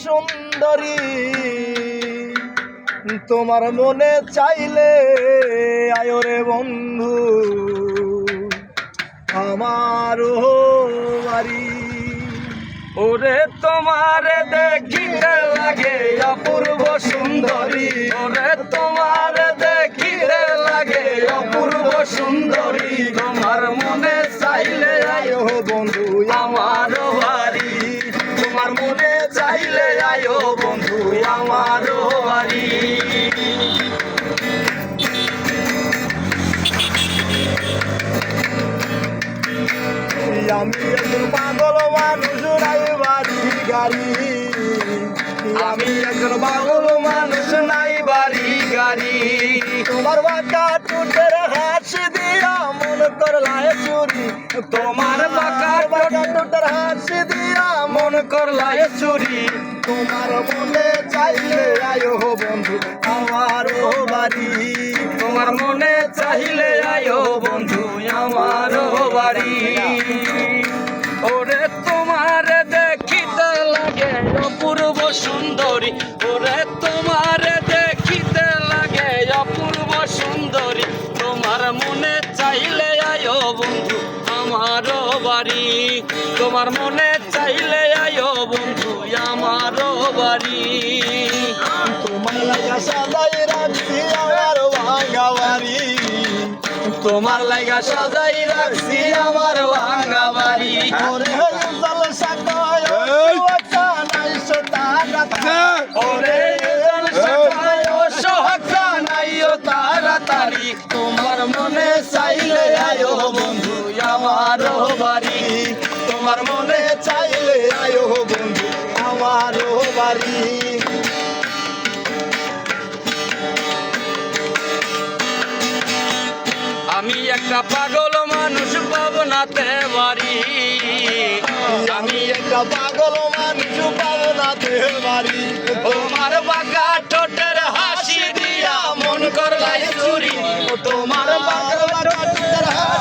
সুন্দরী তোমার মনে চাইলে আয় রে বন্ধু আমার বাড়ি। ওরে তোমার দেখিতে লাগে অপূর্ব সুন্দরী, ওরে তোমার দেখিতে লাগে অপূর্ব সুন্দরী, তোমার মনে চাইলে আয়ো বন্ধু আমার বাড়ি, তোমার মনে চাইলে আয়ো বন্ধু আমার বাড়ি। আমি একজন পাগল মানুষ নাই বাড়ি গাড়ি, আমি একজন পাগল মানুষ নাই বাড়ি গাড়ি, তোমার বাঁকা টুটের হাসি দিয়া মন করলায় চুরি, তোমার বাঁকা টুটের হাসি দিয়া মন করলায় চুরি, তোমার মনে চাইলে আয়ো বন্ধু আমার বাড়ি, তোমার মনে চাইলে আয়ো বন্ধু আমার বাড়ি। ওরে তোমার দেখিতে লাগে অপূর্ব সুন্দরী, ওরে তোমার দেখিতে লাগে অপূর্ব সুন্দরী, তোমার মনে চাইলে আয়ো বন্ধু আমার বাড়ি, তোমার মনে চাইলে আয়ো বন্ধু আমার বাড়ি। তোমার লাগা সাজাই রাখছি আমার ভাঙা বাড়ি, তোমার লাগা সাজাই রাখছি আমার ভাঙা বাড়ি। ওরে জলসা কয় নাই সোতারা, ওরে সোহাগা নাইও তাড়াতাড়ি, তোমার মনে চাইলে আয়ো বন্ধু আমার বাড়ি, তোমার মনে চাইলে আয়ো বন্ধু আমার বাড়ি। আমি একটা পাগল মানুষ পাবনাতে বাড়ি, আমি একটা পাগল মানুষ পাবনাতে বাড়ি, তোমার বাঁকা ঠোঁটের হাসি দিয়া মন করলাই চুরি, তোমার বাঁকা ঠোঁটের হাসি